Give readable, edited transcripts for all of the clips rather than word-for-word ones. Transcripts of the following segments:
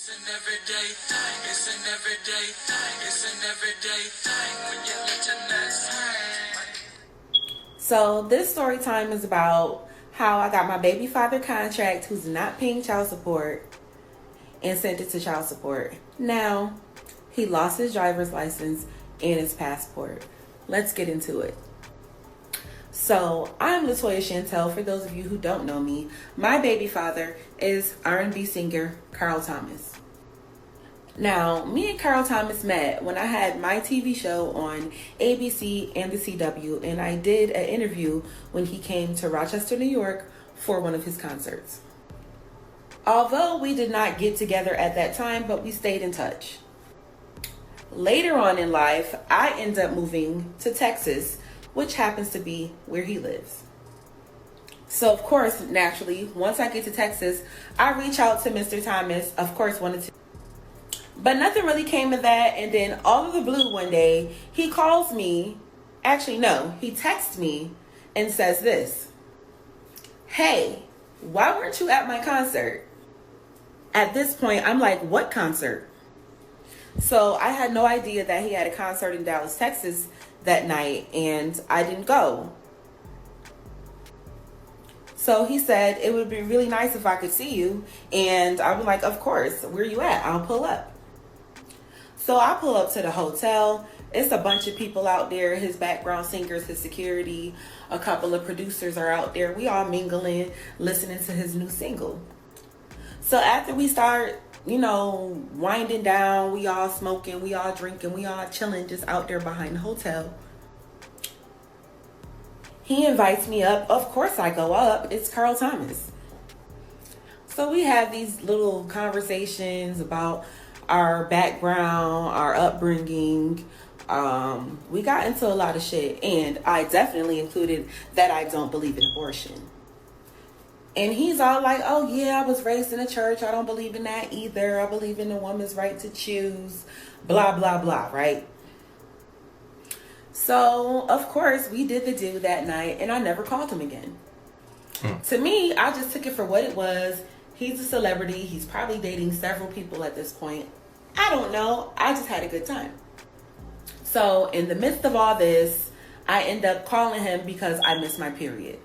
It's an everyday thing. It's an everyday thing. It's an everyday thing when you let your nuts hang. So this story time is about how I got my baby father contract, who's not paying child support, and sent it to child support. Now, he lost his driver's license and his passport. Let's get into it. So, I'm Latoya Chantel. For those of you who don't know me, my baby father is R&B singer Carl Thomas. Now, me and Carl Thomas met when I had my TV show on ABC and the CW, and I did an interview when he came to Rochester, New York for one of his concerts. Although we did not get together at that time, but we stayed in touch. Later on in life, I ended up moving to Texas, which happens to be where he lives. So, of course, naturally, once I get to Texas, I reach out to Mr. Thomas, of course, wanted to. But nothing really came of that, and then all of the blue one day, he calls me, actually, no, he texts me and says this: "Hey, why weren't you at my concert?" At this point, I'm like, what concert? So I had no idea that he had a concert in Dallas, Texas that night, and I didn't go. So he said it would be really nice if I could see you, and I was like, of course, where you at? I'll pull up. So I pull up to the hotel. It's a bunch of people out there, his background singers, his security, a couple of producers are out there. We all mingling, listening to his new single. So after we start, winding down, we all smoking, we all drinking, we all chilling just out there behind the hotel. He invites me up. Of course I go up. It's Carl Thomas. So we have these little conversations about our background, our upbringing. We got into a lot of shit, and I definitely included that I don't believe in abortion. And he's all like, oh yeah, I was raised in a church. I don't believe in that either. I believe in a woman's right to choose, blah, blah, blah, right? So, of course, we did the do that night, and I never called him again. To me, I just took it for what it was. He's a celebrity. He's probably dating several people at this point. I don't know. I just had a good time. So, in the midst of all this, I end up calling him because I missed my period.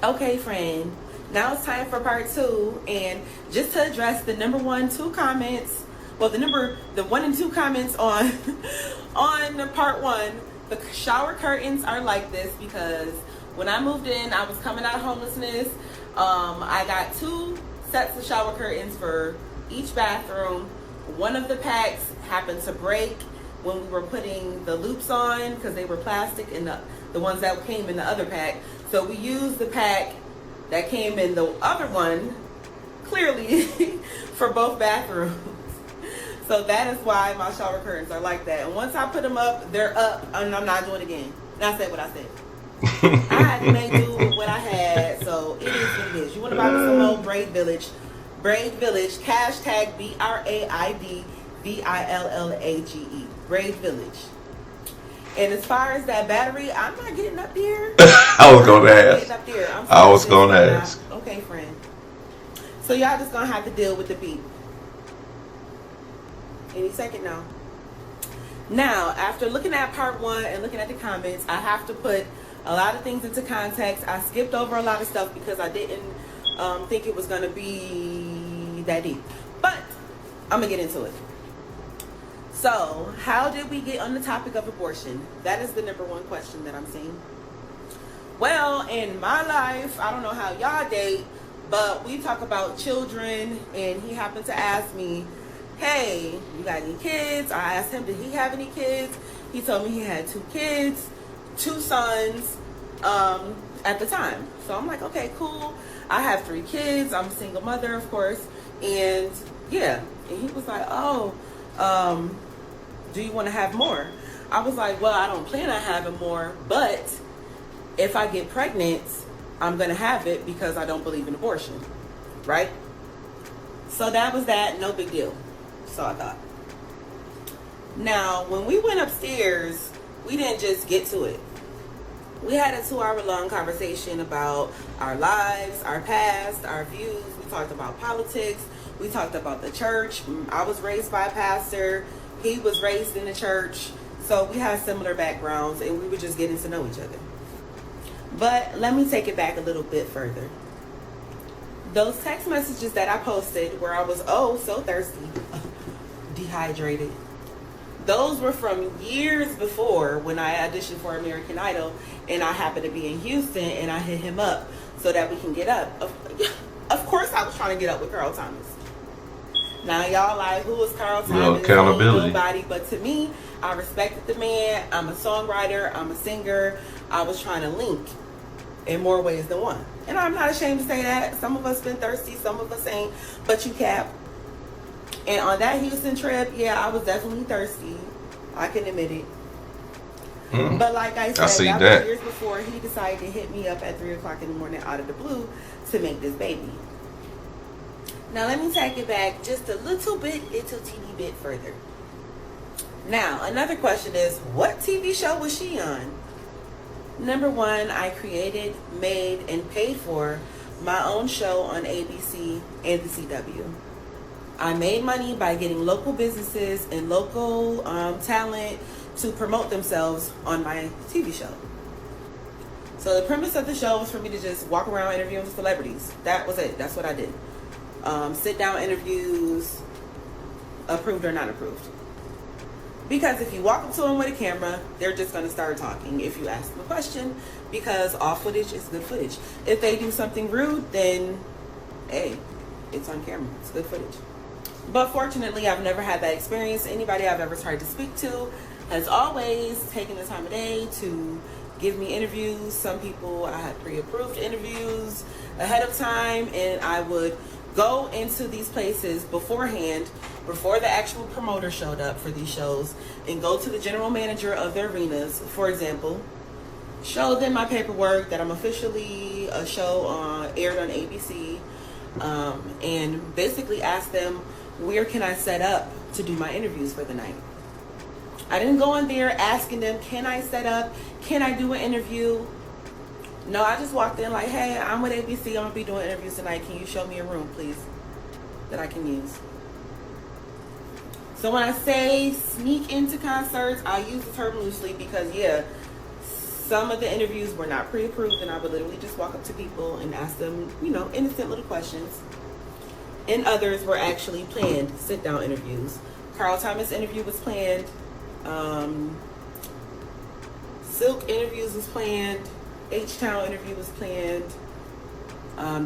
Okay, friend, now it's time for part 2, and just to address the the 1 and 2 comments on on part 1, the shower curtains are like this because when I moved in, I was coming out of homelessness. I got 2 sets of shower curtains for each bathroom. One of the packs happened to break when we were putting the loops on because they were plastic, and the ones that came in the other pack. So we used the pack that came in the other one, clearly, for both bathrooms. So that is why my shower curtains are like that. And once I put them up, they're up, and I'm not doing it again. And I said what I said. I had to make do with what I had, so it is what it is. You want to buy me some old Braid Village, hashtag BRAIDVILLAGE, Braid Village. And as far as that battery, I'm not getting up there. I was going to ask. I was going to ask. Okay, friend. So y'all just going to have to deal with the beep. Any second now. Now, after looking at part 1 and looking at the comments, I have to put a lot of things into context. I skipped over a lot of stuff because I didn't think it was going to be that deep. But I'm going to get into it. So, how did we get on the topic of abortion? That is the number 1 question that I'm seeing. Well, in my life, I don't know how y'all date, but we talk about children, and he happened to ask me, hey, you got any kids? I asked him, did he have any kids? He told me he had 2 kids, 2 sons at the time. So I'm like, okay, cool. I have 3 kids. I'm a single mother, of course. And yeah, and he was like, oh, do you want to have more? I was like, well, I don't plan on having more, but if I get pregnant, I'm going to have it because I don't believe in abortion, right? So that was that, no big deal. So I thought. Now, when we went upstairs, we didn't just get to it. We had a 2-hour-long conversation about our lives, our past, our views. We talked about politics. We talked about the church. I was raised by a pastor. He was raised in the church. So we have similar backgrounds, and we were just getting to know each other. But let me take it back a little bit further. Those text messages that I posted where I was so thirsty, dehydrated, those were from years before when I auditioned for American Idol, and I happened to be in Houston, and I hit him up so that we can get up. Of course I was trying to get up with Carl Thomas. Now y'all like, who is Carl Thomas? Accountability. Nobody. But to me, I respected the man. I'm a songwriter. I'm a singer. I was trying to link in more ways than one. And I'm not ashamed to say that. Some of us been thirsty. Some of us ain't. But you cap. And on that Houston trip, yeah, I was definitely thirsty. I can admit it. But like I said, that was years before he decided to hit me up at 3 o'clock in the morning out of the blue to make this baby. Now let me take it back just a little teeny bit further. Now, another question is, what TV show was she on? Number one, I created, made, and paid for my own show on ABC and the CW. I made money by getting local businesses and local talent to promote themselves on my TV show. So the premise of the show was for me to just walk around interviewing celebrities. That was it. That's what I did. Sit down interviews, approved or not approved. Because if you walk up to them with a camera, they're just going to start talking if you ask them a question, because all footage is good footage. If they do something rude, then, hey, it's on camera. It's good footage. But fortunately, I've never had that experience. Anybody I've ever tried to speak to has always taken the time of day to give me interviews. Some people, I had pre-approved interviews ahead of time, and I would go into these places beforehand, before the actual promoter showed up for these shows, and go to the general manager of the arenas, for example, show them my paperwork that I'm officially a show aired on ABC, and basically ask them, where can I set up to do my interviews for the night? I didn't go in there asking them, can I set up? Can I do an interview? No, I just walked in like, hey, I'm with ABC. I'm going to be doing interviews tonight. Can you show me a room, please, that I can use? So when I say sneak into concerts, I use the term loosely because, yeah, some of the interviews were not pre-approved, and I would literally just walk up to people and ask them, innocent little questions. And others were actually planned sit-down interviews. Carl Thomas' interview was planned. Silk interviews was planned. H-Town interview was planned.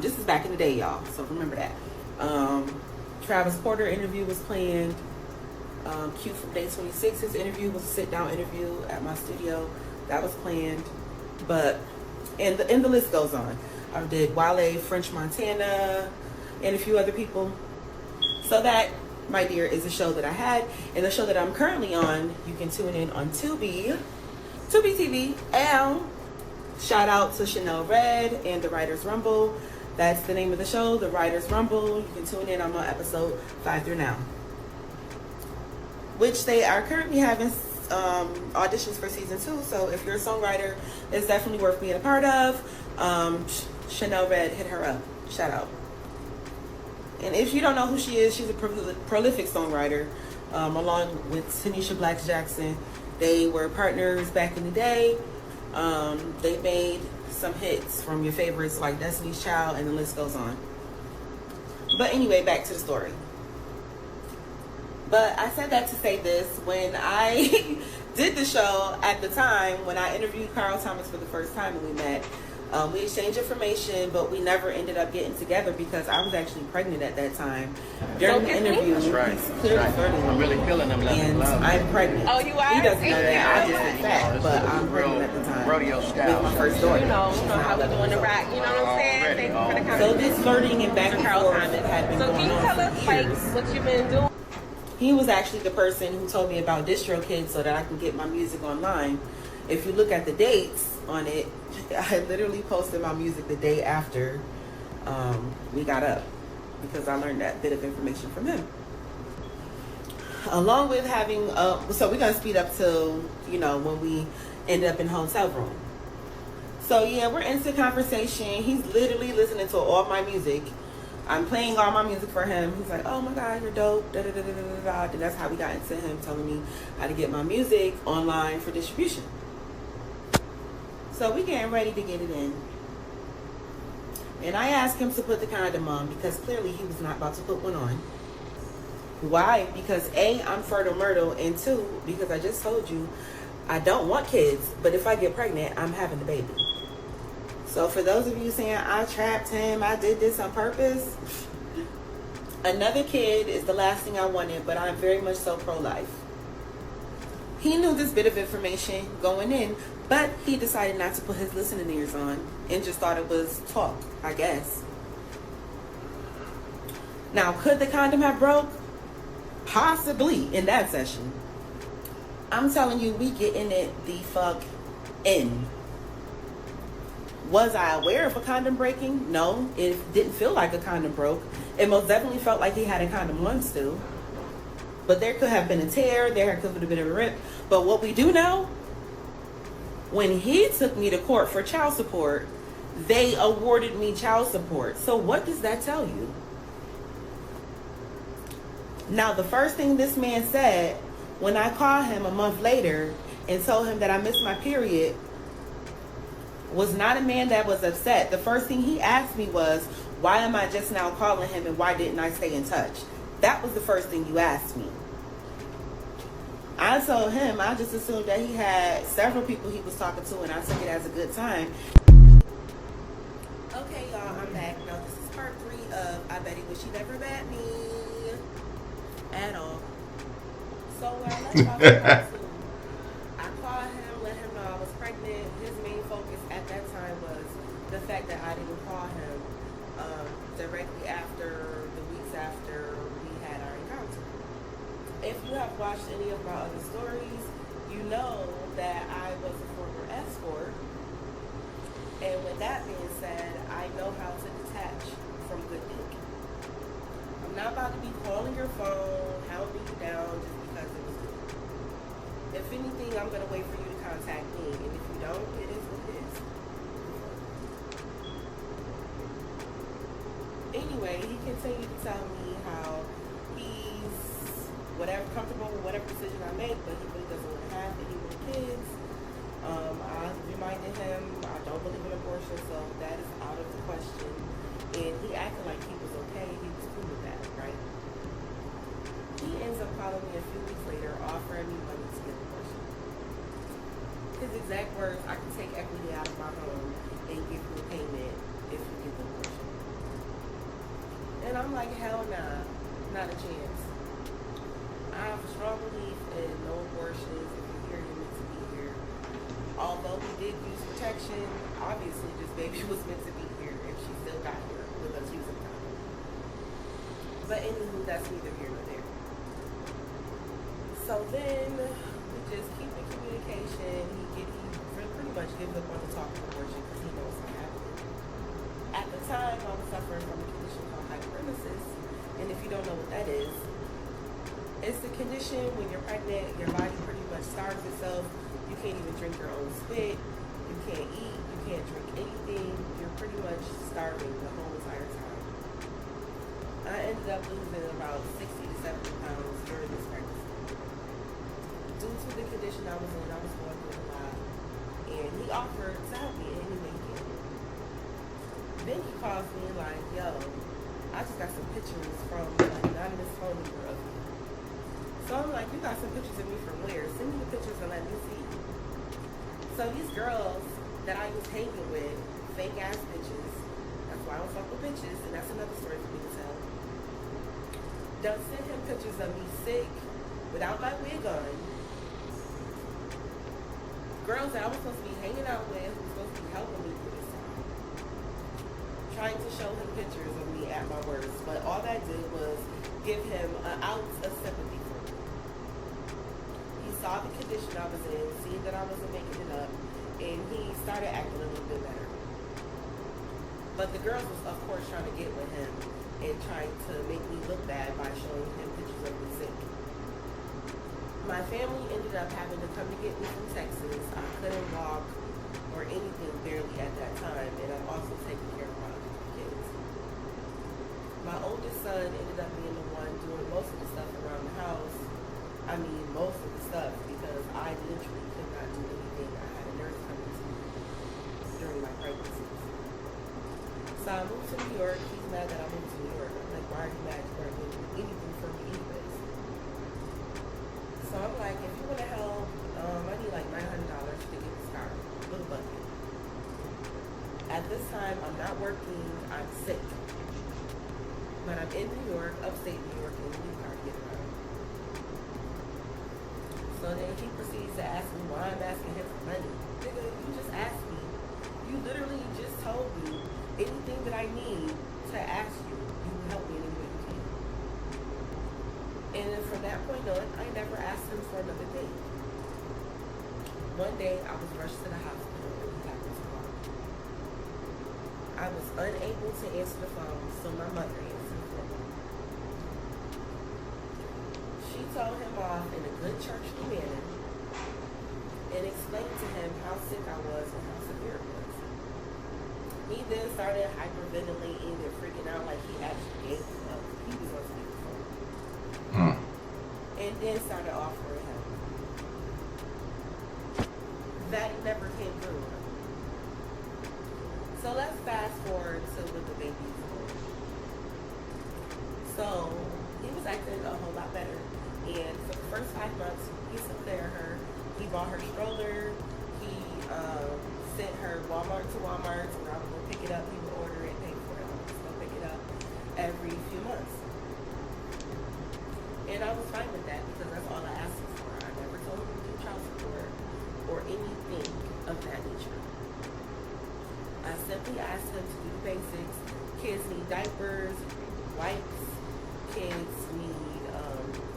This is back in the day, y'all, so remember that. Travis Porter interview was planned. Q from Day 26, his interview was a sit-down interview at my studio. That was planned. But, and the list goes on. I did Wale, French Montana, and a few other people. So that, my dear, is a show that I had. And the show that I'm currently on, you can tune in on Tubi TV. And shout out to Chanel Red and the Writers Rumble. That's the name of the show, the Writers Rumble. You can tune in. I'm on episode 5 through now, which they are currently having auditions for season 2. So if you're a songwriter, it's definitely worth being a part of. Chanel Red, hit her up. Shout out. And if you don't know who she is, she's a prolific songwriter, along with Tanisha Black Jackson. They were partners back in the day. They made some hits from your favorites like Destiny's Child, and the list goes on. But anyway, back to the story. But I said that to say this. When I did the show at the time, when I interviewed Carl Thomas for the first time and we met, we exchanged information, but we never ended up getting together because I was actually pregnant at that time. During the interview, he's clearly flirting. I'm really feeling them and I'm pregnant. Oh, you are? He doesn't know that. I just in fact, but I'm pregnant at the time. Rodeo style. With my first daughter. You know how we doing the rap. You know what I'm saying? Thank you for the So this flirting and back and forth had been So going can you on tell for us like years. what you've been doing? He was actually the person who told me about DistroKid so that I can get my music online. If you look at the dates on it, I literally posted my music the day after we got up because I learned that bit of information from him. Along with having, so we're going to speed up till, when we end up in hotel room. So yeah, we're into conversation. He's literally listening to all my music. I'm playing all my music for him. He's like, oh my God, you're dope. Da, da, da, da, da, da. And that's how we got into him telling me how to get my music online for distribution. So we getting ready to get it in. And I asked him to put the condom on because clearly he was not about to put one on. Why? Because A, I'm fertile myrtle, and 2, because I just told you I don't want kids, but if I get pregnant, I'm having the baby. So for those of you saying I trapped him, I did this on purpose, another kid is the last thing I wanted, but I'm very much so pro-life. He knew this bit of information going in, but he decided not to put his listening ears on and just thought it was talk, I guess. Now, could the condom have broke? Possibly in that session. I'm telling you, we getting it the fuck in. Was I aware of a condom breaking? No, it didn't feel like a condom broke. It most definitely felt like he had a condom on still. But there could have been a tear, there could have been a rip. But what we do know, when he took me to court for child support, they awarded me child support. So what does that tell you? Now, the first thing this man said when I called him a month later and told him that I missed my period was not a man that was upset. The first thing he asked me was, why am I just now calling him and why didn't I stay in touch? That was the first thing you asked me. I told him I just assumed that he had several people he was talking to and I took it as a good time. Okay, y'all, I'm back. Now, this is part 3 of I Bet He Wish He Never Met Me at all. So when I left off part 2, I called him, let him know I was pregnant. His main focus at that time was the fact that I didn't call him directly after, the weeks after we had our encounter. If you have watched any of my other stories, you know that I was a former escort. And with that being said, I know how to detach from good dick. I'm not about to be calling your phone, hounding you down just because it was good. If anything, I'm going to wait for you to contact me. And if you don't, it is what it is. Anyway, he continued to tell me how he's comfortable with whatever decision I make, but he really doesn't want to have any more kids. I reminded him I don't believe in abortion, so that is out of the question. And he acted like he was okay. He was cool with that, right? He ends up calling me a few weeks later, offering me money to get an abortion. His exact words, I can take equity out of my home and give you a payment if you get the abortion. And I'm like, hell nah, not a chance. I have a strong belief in no abortions. If you're here, you need to be here. Although we did use protection, obviously this baby was meant to be here and she still got here with us using condom. But anywho, that's neither here nor there. So then we just keep in communication. He pretty much gives up on the talk of abortion because he knows what's happening. At the time, I was suffering from a condition called hyperemesis, and if you don't know what that is, it's the condition when you're pregnant, your body pretty much starves itself. You can't even drink your own spit. You can't eat. You can't drink anything. You're pretty much starving the whole entire time. I ended up losing about 60 to 70 pounds during this pregnancy. Due to the condition I was in, I was going through a lot. And he offered to help me any way he can. Then he calls me like, yo, I just got some pictures from an anonymous phone number of you. So I'm like, you got some pictures of me from where? Send me the pictures and let me see. So these girls that I was hanging with, fake ass bitches, that's why I don't fuck with bitches, and that's another story for me to tell. They'll send him pictures of me sick, without my wig on. Girls that I was supposed to be hanging out with, who was supposed to be helping me through this time. Trying to show him pictures of me at my worst, but all that did was give him an ounce of sympathy for me. He saw the condition I was in, seeing that I wasn't making it up, and he started acting a little bit better. But the girls was, of course, trying to get with him and trying to make me look bad by showing him pictures of me sick. My family ended up having to come to get me from Texas. I couldn't walk or anything barely at that time, and I'm also taking care of my kids. My oldest son ended up being the one doing most of the stuff around the house. I mean, most of the stuff, because I literally could not do anything. I had a nurse coming to me during my pregnancy. So I moved to New York. He's mad that I moved to New York. I'm like, why are you mad? You weren't doing anything for me anyways. So I'm like, if you want to help, I need like $900 to get this car. Little bucket. At this time, I'm not working. I'm sick. But I'm in New York, upstate New York, and we need a car to get around. So then he proceeds to ask me why I'm asking him for money. Nigga, you just asked me. You literally just told me anything that I need to ask you. You will help me in any way you can. And then from that point on, I never asked him for another thing. One day, I was rushed to the hospital and he happened to call. I was unable to answer the phone, so my mother answered the phone. She told him off in a good churchly manner and explained to him how sick I was and how severe it was. He then started hyperventilating and freaking out like he actually gave up. He was on speakerphone. And then started offering help. That never came through. So let's fast forward to when the baby was born. So he was acting a whole lot better. And for the first 5 months, he took care of her. He bought her stroller. He sent her Walmart to Walmart. So when I would go pick it up, he would order it, pay for it. I would just go pick it up every few months. And I was fine with that because that's all I asked him for. I never told him to do child support or anything of that nature. I simply asked him to do the basics. Kids need diapers, wipes. Kids need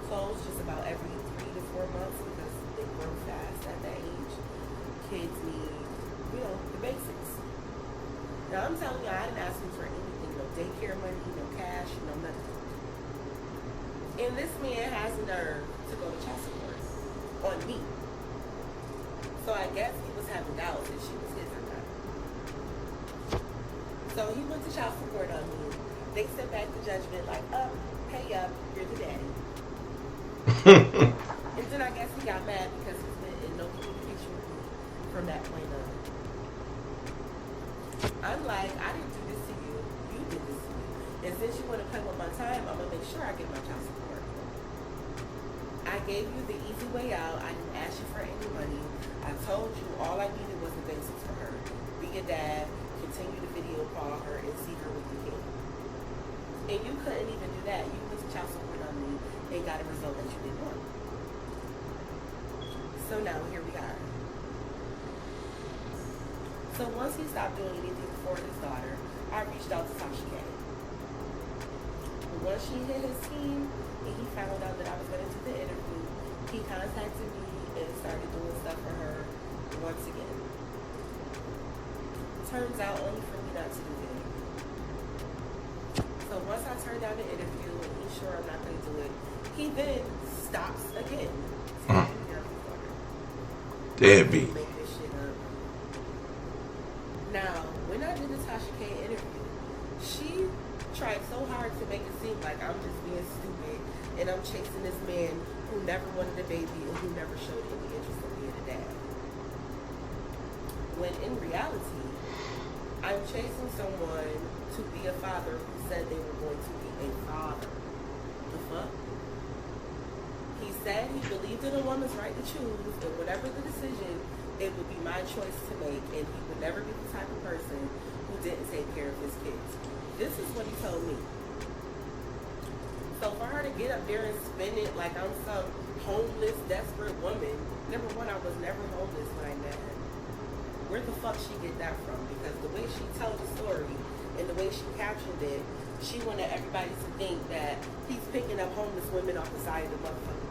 clothes just about every 3 to 4 months because they grow fast at that age. Kids need, the basics. Now I'm telling you, I didn't ask him for anything. No daycare money, no cash, no nothing. And this man has the nerve to go to child support on me. So I guess he was having doubts if she was his or not. So he went to child support on me. They sent back the judgment like, pay up, you're the daddy. And then I guess he got mad because he's been in no communication with me from that point on. I'm like, I didn't do this to you. You did this to me. And since you want to come with my time, I'm going to make sure I get my child support. I gave you the easy way out. I didn't ask you for any money. I told you all I needed was the basics for her. Be a dad, continue to video call her, and see her with the kid. And you couldn't even do that. You went to child support on me and got a result that you didn't want. So now here we are. So once he stopped doing anything for his daughter, I reached out to Tasha. Once she hit his team and he found out that I was going to do the interview, he contacted me and started doing stuff for her once again. Turns out only for me not to do the interview. So once I turned down the interview and he's sure I'm not going to do it, he then stops again. Deadbeat. Make this shit up. Now, when I did the Tasha K interview, she tried so hard to make it seem like I'm just being stupid and I'm chasing this man who never wanted a baby and who never showed any interest in being a dad. When in reality, I'm chasing someone to be a father who said they were going to be a father. The fuck? He said he believed in a woman's right to choose, and whatever the decision, it would be my choice to make, and he would never be the type of person who didn't take care of his kids. This is what he told me. So for her to get up there and spin it like I'm some homeless, desperate woman, number one, I was never homeless when I met her. Where the fuck she get that from? Because the way she told the story and the way she captioned it, she wanted everybody to think that he's picking up homeless women off the side of the motherfucker.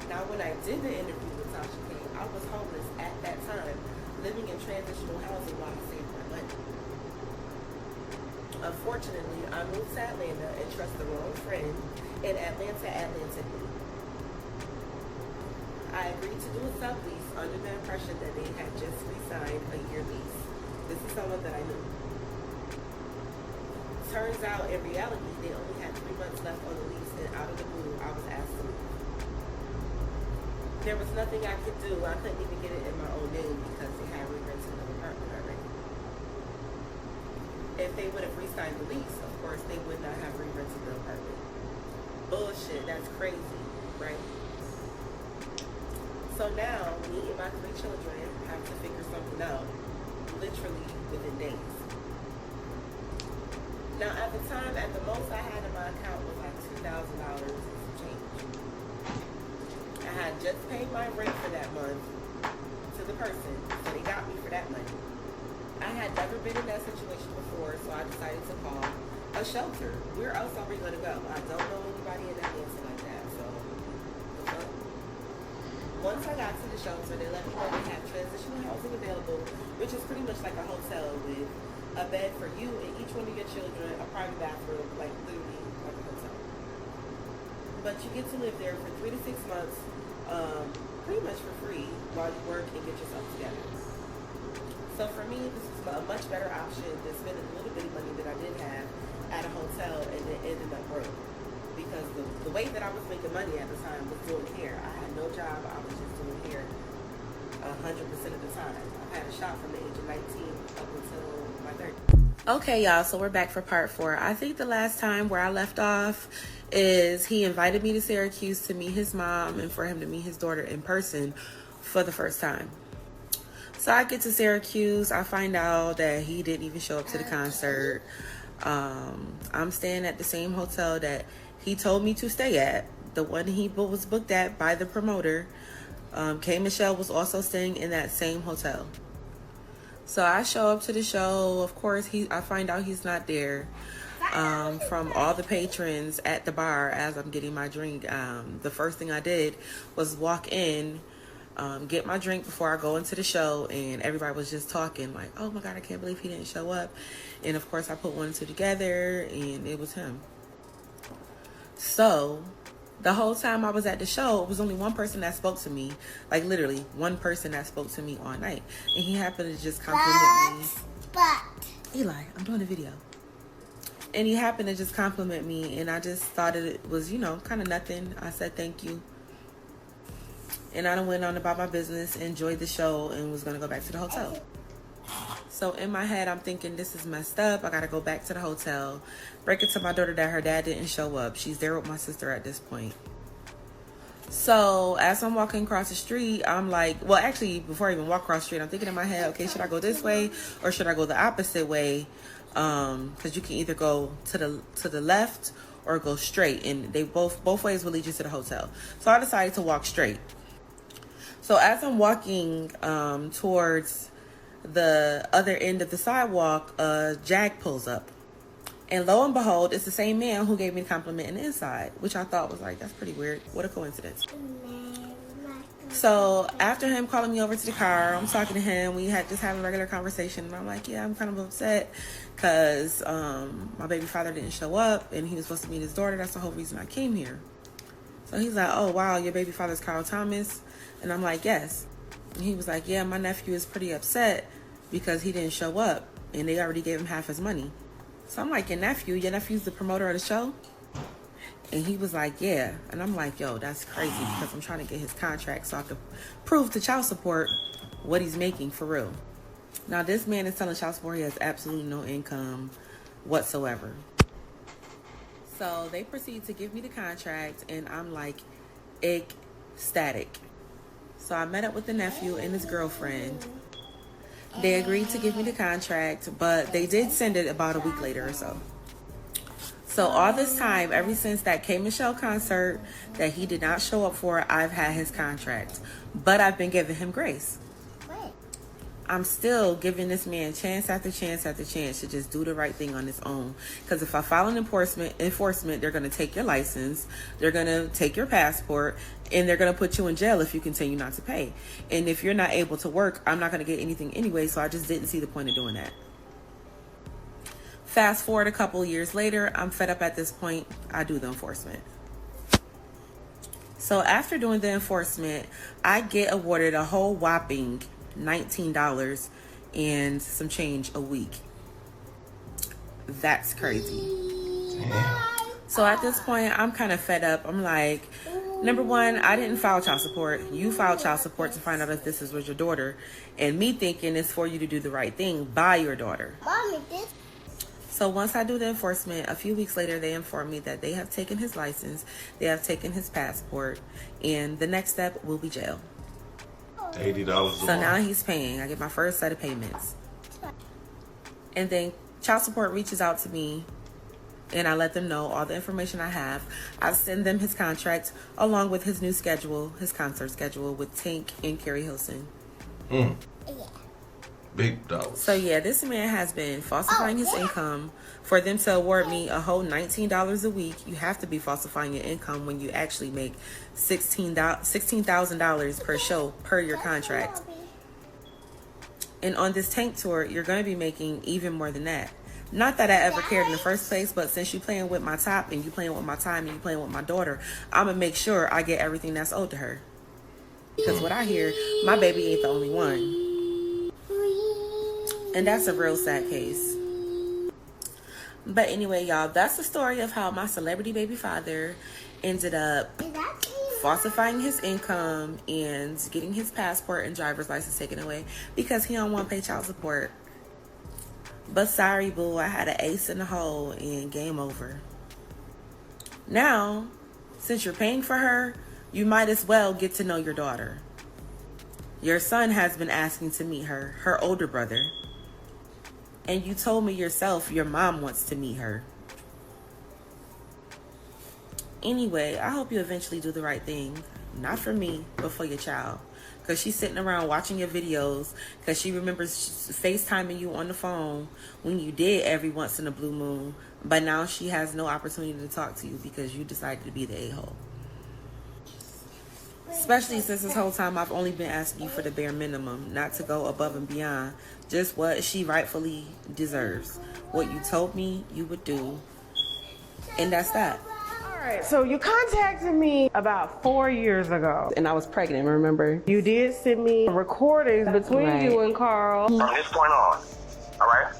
Now, when I did the interview with Tasha K, I was homeless at that time, living in transitional housing while I saved my money. Unfortunately, I moved to Atlanta and trusted the wrong friend, and Atlanta me. I agreed to do a sublease under the impression that they had just re-signed a year lease. This is someone that I knew. Turns out, in reality, they only had 3 months left on the lease, and out of the blue, I was asked to leave. There was nothing I could do. I couldn't even get it in my own name because they had re-rented the apartment already. If they would have re-signed the lease, of course, they would not have re-rented the apartment. Bullshit, that's crazy, right? So now, me and my 3 children have to figure something out, literally within days. Now, at the time, at the most I had in my account was like $2,000 and some change. I had just paid my rent for that month to the person, so they got me for that money. I had never been in that situation before, so I decided to call a shelter. Where else are we going to go? I don't know anybody in that answer like that, so once I got to the shelter, they let me know they have transitional housing available, which is pretty much like a hotel with a bed for you and each one of your children, a private bathroom, like literally like a hotel. But you get to live there for 3 to 6 months, pretty much for free while you work and get yourself together. So for me, this is a much better option than spending a little bit of money that I did have at a hotel and then ending up broke. Because the way that I was making money at the time was doing hair. I had no job, I was just doing hair 100% of the time. I had a shop from the age of 19 up until my 30s. Okay, y'all, so we're back for part 4. I think the last time where I left off is he invited me to Syracuse to meet his mom and for him to meet his daughter in person for the first time. So I get to Syracuse, I find out that he didn't even show up to the concert. I'm staying at the same hotel that he told me to stay at, the one he was booked at by the promoter. K. Michelle was also staying in that same hotel. So I show up to the show. Of course, I find out he's not there. From all the patrons at the bar as I'm getting my drink, the first thing I did was walk in, get my drink before I go into the show, and everybody was just talking like, oh my God, I can't believe he didn't show up. And of course I put 1 and 2 together, and it was him. So the whole time I was at the show, it was only one person that spoke to me, like literally one person that spoke to me all night, and he happened to just compliment me. Eli, I'm doing a video. And he happened to just compliment me, and I just thought it was, kind of nothing. I said thank you. And I went on about my business, enjoyed the show, and was going to go back to the hotel. So in my head, I'm thinking, this is messed up. I got to go back to the hotel, break it to my daughter that her dad didn't show up. She's there with my sister at this point. So as I'm walking across the street, I'm like, well, actually, before I even walk across the street, I'm thinking in my head, okay, should I go this way or should I go the opposite way? Because you can either go to the left or go straight, and they both ways will lead you to the hotel. So I decided to walk straight. So as I'm walking towards the other end of the sidewalk, a Jag pulls up, and lo and behold, it's the same man who gave me the compliment in the inside, which I thought was like, that's pretty weird. What a coincidence. So after him calling me over to the car, I'm talking to him. We had just having a regular conversation, and I'm like, yeah, I'm kind of upset because my baby father didn't show up, and he was supposed to meet his daughter. That's the whole reason I came here. So he's like, oh wow, your baby father's Carl Thomas? And I'm like, yes. And he was like, yeah, my nephew is pretty upset because he didn't show up, and they already gave him half his money. So I'm like, your nephew's the promoter of the show? And he was like, yeah. And I'm like, yo, that's crazy, because I'm trying to get his contract so I could prove to child support what he's making for real. Now, this man is telling child support he has absolutely no income whatsoever. So they proceed to give me the contract, and I'm like ecstatic. So I met up with the nephew and his girlfriend. They agreed to give me the contract, but they did send it about a week later or so. So all this time, ever since that K. Michelle concert that he did not show up for, I've had his contract. But I've been giving him grace. I'm still giving this man chance after chance after chance to just do the right thing on his own. Because if I file an enforcement, they're going to take your license, they're going to take your passport, and they're going to put you in jail if you continue not to pay. And if you're not able to work, I'm not going to get anything anyway, so I just didn't see the point of doing that. Fast forward a couple years later, I'm fed up at this point. I do the enforcement. So after doing the enforcement, I get awarded a whole whopping $19 and some change a week. That's crazy. Damn. So at this point, I'm kind of fed up. I'm like, number one, I didn't file child support. You filed child support to find out if this was your daughter. And me thinking it's for you to do the right thing by your daughter. So once I do the enforcement, a few weeks later, they inform me that they have taken his license, they have taken his passport, and the next step will be jail. $80 a month. So now he's paying. I get my first set of payments. And then child support reaches out to me, and I let them know all the information I have. I send them his contract along with his new schedule, his concert schedule with Tank and Carrie Hilson. Big dollars. So yeah, this man has been falsifying his income. For them to award me a whole $19 a week, you have to be falsifying your income when you actually make $16,000 per show per your contract. And on this Tank tour, you're going to be making even more than that. Not that I ever cared in the first place, but since you playing with my top and you playing with my time and you playing with my daughter, I'm going to make sure I get everything that's owed to her. Because what I hear, my baby ain't the only one. And that's a real sad case. But anyway, y'all, that's the story of how my celebrity baby father ended up falsifying his income and getting his passport and driver's license taken away because he don't want to pay child support. But sorry, boo, I had an ace in the hole and game over. Now, since you're paying for her, you might as well get to know your daughter. Your son has been asking to meet her, her older brother. And you told me yourself your mom wants to meet her. Anyway, I hope you eventually do the right thing. Not for me, but for your child. Because she's sitting around watching your videos. Because she remembers FaceTiming you on the phone when you did every once in a blue moon. But now she has no opportunity to talk to you because you decided to be the a-hole. Especially since this whole time I've only been asking you for the bare minimum, not to go above and beyond, just what she rightfully deserves. What you told me you would do, and that's that. All right, so you contacted me about 4 years ago. And I was pregnant, remember? You did send me recordings between you and Carl. From this point on, all right?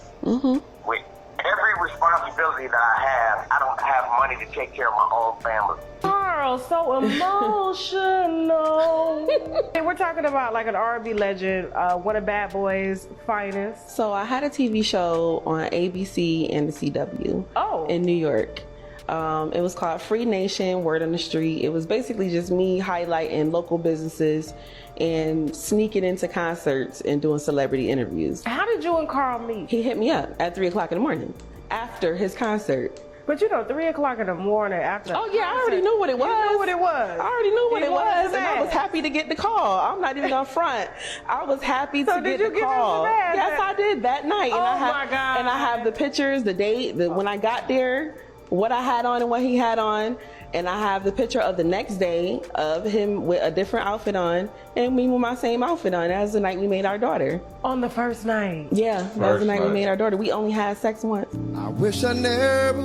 With every responsibility that I don't have money to take care of my own family. Carl, so emotional. Hey, we're talking about like an R&B legend, one of Bad Boy's finest. So I had a TV show on ABC and the CW in New York. It was called Free Nation, Word on the Street. It was basically just me highlighting local businesses and sneaking into concerts and doing celebrity interviews. How did you and Carl meet? He hit me up at 3 o'clock in the morning after his concert. But you know, 3 o'clock in the morning after. Oh yeah, I already knew what it was. You knew what it was. I already knew what it was, and I was happy to get the call. I'm not even on front. I was happy to get the call. Yes, I did that night. Oh my God. And I have the pictures, the date, when I got there, what I had on and what he had on. And I have the picture of the next day of him with a different outfit on and me with my same outfit on. That was the night we made our daughter. On the first night? Yeah, that was the night we made our daughter. We only had sex once. I wish I never.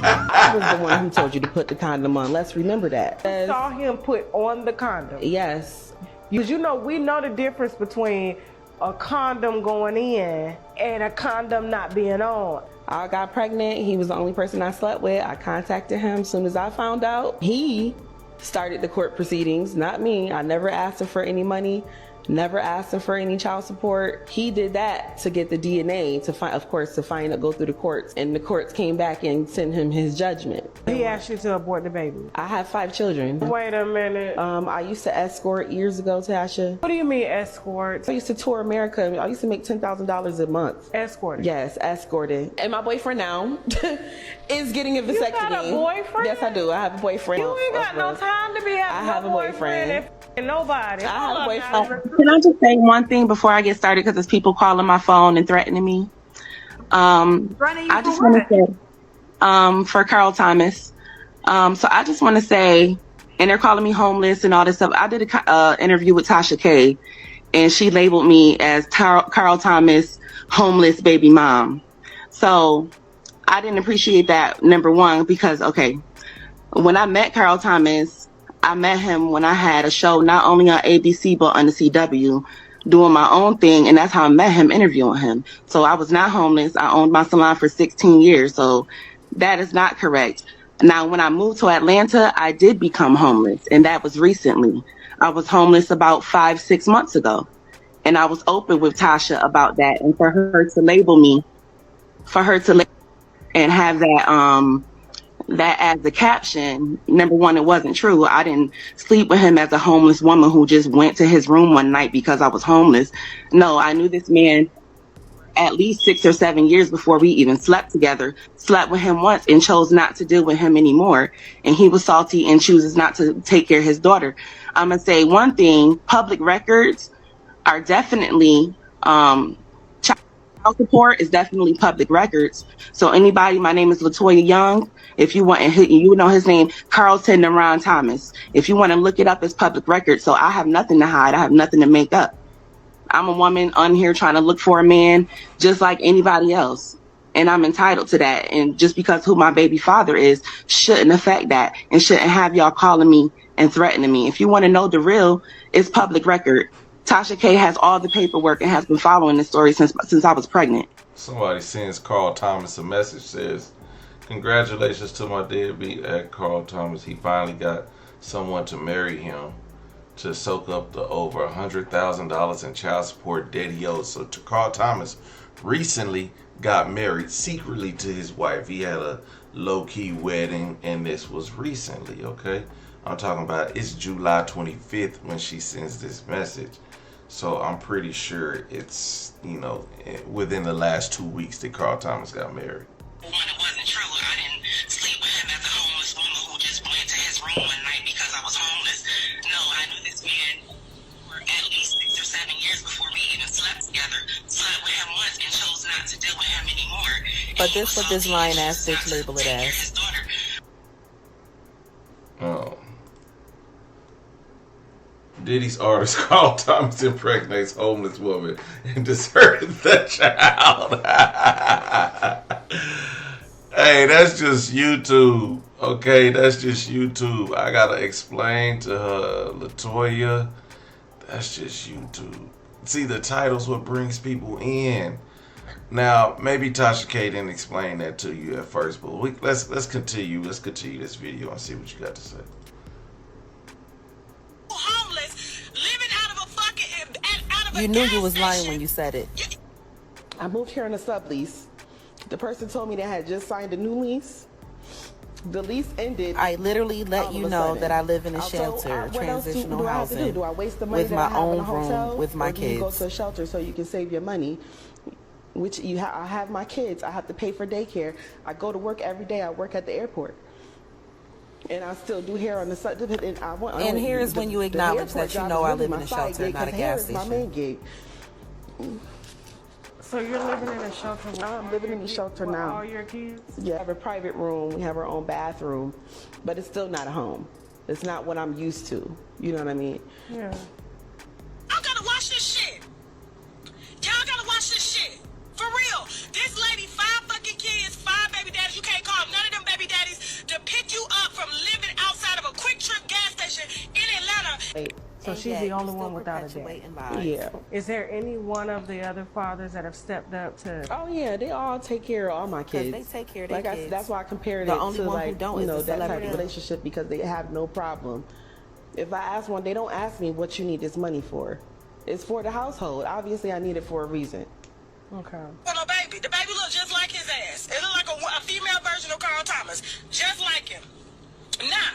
I was the one who told you to put the condom on. Let's remember that. You saw him put on the condom? Yes. Because you know, we know the difference between a condom going in and a condom not being on. I got pregnant. He was the only person I slept with. I contacted him as soon as I found out. He started the court proceedings, not me. I never asked him for any money, never asked him for any child support. He did that to get the DNA to find, of course, to go through the courts. And the courts came back and sent him his judgment. He asked you to abort the baby? I have 5 children. Wait a minute. I used to escort years ago, Tasha. What do you mean escort? I used to tour America. I used to make $10,000 a month. Escorting? Yes, escorting. And my boyfriend now is getting a vasectomy. You got a boyfriend? Yes, I do. I have a boyfriend. You ain't got no time to be having I have a boyfriend. And nobody. I have a boyfriend. Can I just say one thing before I get started? Because there's people calling my phone and threatening me. I just want to say, for Carl Thomas. So I just want to say, and they're calling me homeless and all this stuff. I did a interview with Tasha K, and she labeled me as Carl Thomas homeless baby mom. So I didn't appreciate that, number one, because, okay, when I met Carl Thomas, I met him when I had a show not only on ABC but on the CW doing my own thing, and that's how I met him, interviewing him. So I was not homeless. I owned my salon for 16 years, so that is not correct. Now, when I moved to Atlanta, I did become homeless, and that was recently. I was homeless about 5-6 months ago, and I was open with Tasha about that, and for her to label me, and have that as the caption, number one, it wasn't true. I didn't sleep with him as a homeless woman who just went to his room one night because I was homeless. No, I knew this man at least 6 or 7 years before we even slept together, slept with him once and chose not to deal with him anymore. And he was salty and chooses not to take care of his daughter. I'm going to say one thing, public records are definitely, child support is definitely public records. So anybody, my name is LaToya Young. If you want, and you know his name, Carlton Naron Thomas. If you want to look it up, as public records. So I have nothing to hide. I have nothing to make up. I'm a woman on here trying to look for a man just like anybody else. And I'm entitled to that. And just because who my baby father is shouldn't affect that and shouldn't have y'all calling me and threatening me. If you want to know the real, it's public record. Tasha K has all the paperwork and has been following the story since I was pregnant. Somebody sends Carl Thomas a message, says, congratulations to my deadbeat at Carl Thomas. He finally got someone to marry him to soak up the over $100,000 in child support debt he owes. So Carl Thomas recently got married secretly to his wife. He had a low-key wedding, and this was recently, okay? I'm talking about it's July 25th when she sends this message. So I'm pretty sure it's, you know, within the last 2 weeks that Carl Thomas got married. One, it wasn't true. I didn't sleep with him as a homeless woman who just went to his room one night because I was homeless. No, I knew this man for at least 6 or 7 years before we even slept together. Slept with him once and chose not to deal with him anymore. But this what this lying ass bitch label it as. Oh. Diddy's artist Carl Thomas impregnates homeless woman and deserted the child. Hey, that's just YouTube. Okay, that's just YouTube. I gotta explain to her, LaToya. That's just YouTube. See, the title's what brings people in. Now, maybe Tasha K didn't explain that to you at first, but let's continue. Let's continue this video and see what you got to say. You knew you was lying when you said it. I moved here on a sublease. The person told me they had just signed a new lease. The lease ended. I literally let you know that I live in a shelter, transitional housing, do I waste the money with my own room, with my kids. You go to a shelter so you can save your money, which I have my kids. I have to pay for daycare. I go to work every day. I work at the airport. And I still do hair on the side. And here's when you acknowledge that you know I live in a shelter, not a gas station. My main gig. So you're living in a shelter? I'm living in a shelter now. All your kids? Yeah, we have a private room. We have our own bathroom, but it's still not a home. It's not what I'm used to. You know what I mean? Yeah. I gotta watch this shit. Y'all gotta watch this shit. For real. This lady, 5 fucking kids, 5 baby daddies. You can't call none of them baby daddies to pick you up from living outside of a Quick Trip gas station in Atlanta. Wait. So she's the only one without a dad. Yeah. Is there any one of the other fathers that have stepped up to? Oh yeah, they all take care of all my kids. They take care of their kids. That's why I compared The it only to one who like don't you know is the that type of celebrity. relationship because they have no problem. If I ask one, they don't ask me what you need this money for. It's for the household. Obviously, I need it for a reason. Okay. Well, no baby. The baby look just like his ass. It look like a female version of Carl Thomas, just like him. Now,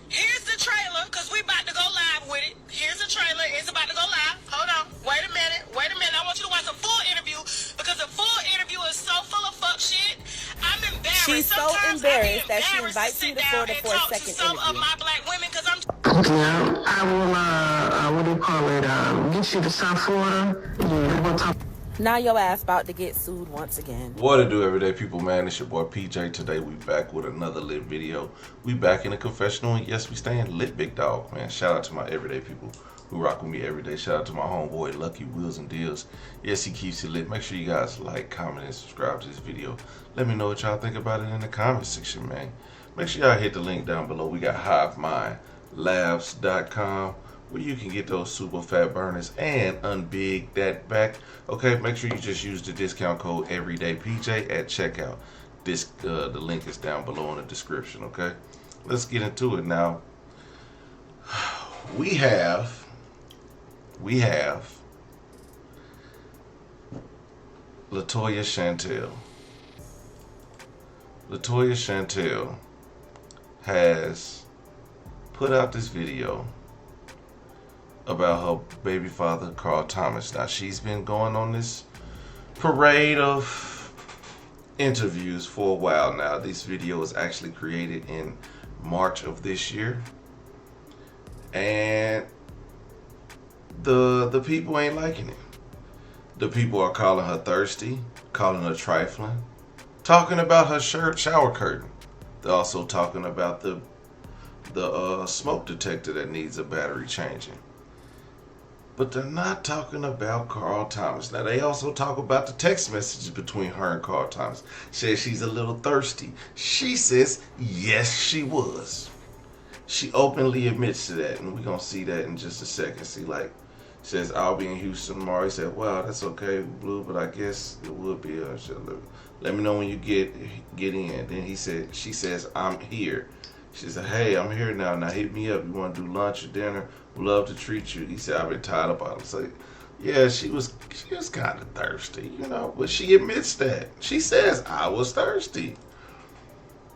here's the trailer, because we about to go live with it. Here's the trailer. It's about to go live. Hold on. Wait a minute. I want you to watch the full interview, because the full interview is so full of fuck shit. I'm embarrassed. She's so embarrassed that she invites you to Florida for a second some interview. of my black women, because I'm... Yeah, I will, what do you call it, get you to South Florida. Yeah, we'll talk. Now your ass about to get sued once again. What to do, everyday people, man? It's your boy PJ. Today we back with another lit video. We back in the confessional, and yes, we staying lit, big dog, man. Shout out to my everyday people who rock with me every day. Shout out to my homeboy Lucky Wheels and Deals. Yes, he keeps it lit. Make sure you guys like, comment, and subscribe to this video. Let me know what y'all think about it in the comment section, man. Make sure y'all hit the link down below. We got HiveMindLabs.com. where you can get those super fat burners and unbig that back. Okay, make sure you just use the discount code everydaypj at checkout. The link is down below in the description. Okay, let's get into it now. We have Latoya Chantel. Latoya Chantel has put out this video about her baby father, Carl Thomas. Now, she's been going on this parade of interviews for a while now. This video was actually created in March of this year. And the people ain't liking it. The people are calling her thirsty, calling her trifling, talking about her shower curtain. They're also talking about the smoke detector that needs a battery changing. But they're not talking about Carl Thomas. Now, they also talk about the text messages between her and Carl Thomas. Says she's a little thirsty. She says, yes, she was. She openly admits to that, and we're going to see that in just a second. See, like, says, I'll be in Houston tomorrow. He said, well, that's okay, Blue, but I guess it would be. Let me know when you get in. Then she says, I'm here. She said, hey, I'm here now. Now hit me up. You want to do lunch or dinner? Would love to treat you. He said, I've been tied up on it. So, yeah, she was kind of thirsty, you know, but she admits that. She says, I was thirsty.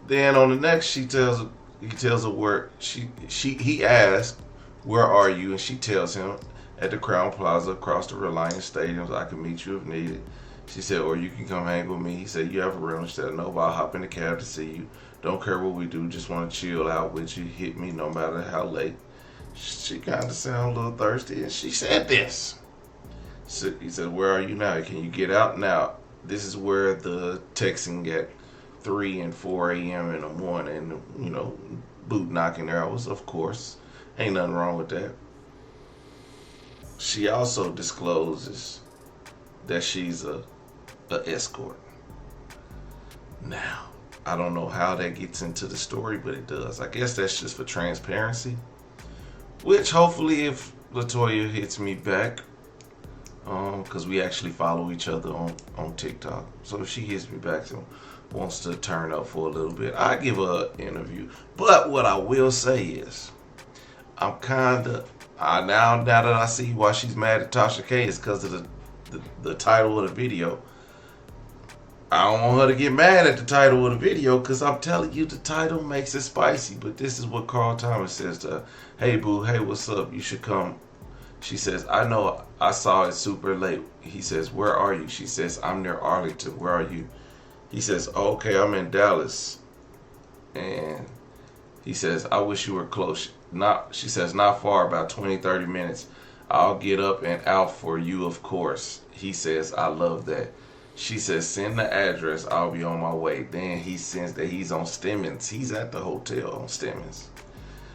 Then on the next, he tells her where he asked, where are you? And she tells him, at the Crown Plaza across the Reliance Stadiums. I can meet you if needed. She said, or you can come hang with me. He said, you have a room? She said, no, but I'll hop in the cab to see you. Don't care what we do, just want to chill out with you. Hit me no matter how late. She kind of sounded a little thirsty, and she said this. So he said, where are you now? Can you get out now? This is where the texting at 3 and 4 a.m. in the morning, you know, boot knocking there. I was, of course. Ain't nothing wrong with that. She also discloses that she's a escort. Now, I don't know how that gets into the story, but it does. I guess that's just for transparency. Which hopefully, if Latoya hits me back, because we actually follow each other on TikTok. So if she hits me back and wants to turn up for a little bit, I give her an interview. But what I will say is, I'm kind of now that I see why she's mad at Tasha K is because of the title of the video. I don't want her to get mad at the title of the video because I'm telling you the title makes it spicy. But this is what Carl Thomas says to her. Hey, boo, hey, what's up? You should come. She says, I know I saw it super late. He says, where are you? She says, I'm near Arlington. Where are you? He says, oh, okay, I'm in Dallas. And he says, I wish you were close. She says, not far, about 20-30 minutes. I'll get up and out for you, of course. He says, I love that. She says, send the address. I'll be on my way. Then he sends that he's on Stemmons. He's at the hotel on Stemmons.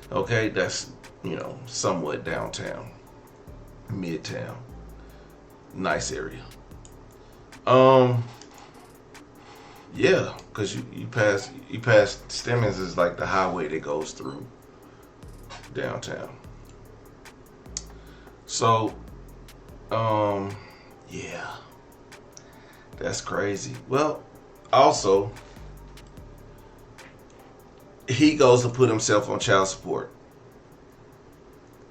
Okay, that's, you know, somewhat downtown, midtown, nice area. Yeah, because you pass Stemmons is like the highway that goes through downtown. So, yeah, that's crazy. Well, also, he goes to put himself on child support.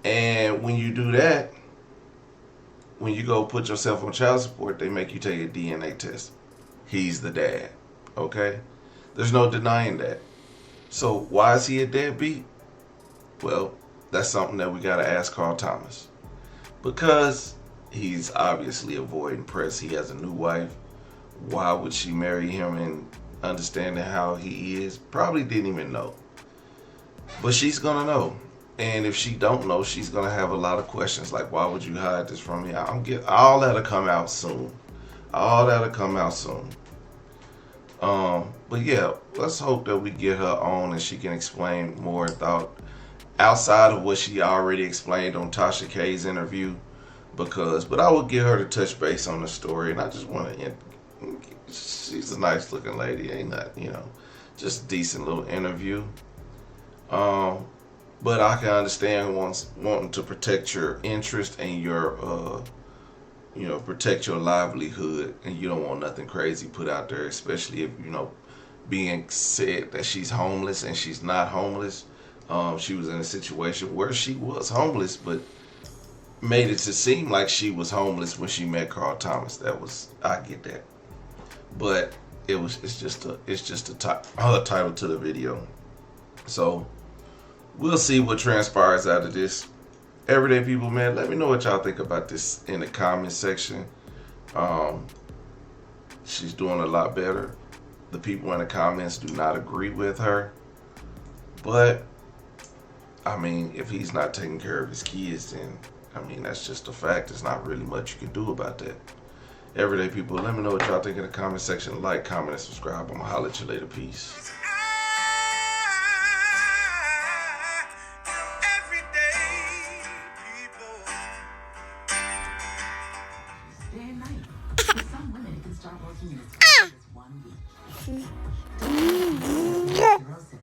And when you do that, when you go put yourself on child support, they make you take a DNA test. He's the dad, okay? There's no denying that. So why is he a deadbeat? Well, that's something that we got to ask Carl Thomas. Because he's obviously avoiding press. He has a new wife. Why would she marry him and understanding how he is? Probably didn't even know. But she's going to know. And if she don't know, she's going to have a lot of questions like, why would you hide this from me? All that'll come out soon. All that'll come out soon. But yeah, let's hope that we get her on and she can explain more thought outside of what she already explained on Tasha K's interview. But I would get her to touch base on the story, and I just want to. She's a nice looking lady, ain't that, you know, just a decent little interview. But I can understand wanting to protect your interest and your, protect your livelihood, and you don't want nothing crazy put out there, especially if, being said that she's homeless and she's not homeless. She was in a situation where she was homeless, but made it to seem like she was homeless when she met Carl Thomas. I get that, but it's just a title to the video. So we'll see what transpires out of this. Everyday people, man, let me know what y'all think about this in the comment section. She's doing a lot better. The people in the comments do not agree with her, but I mean, if he's not taking care of his kids, then that's just a fact. There's not really much you can do about that. Everyday people, let me know what y'all think in the comment section. Like, comment, and subscribe. I'm gonna holler at you later. Peace.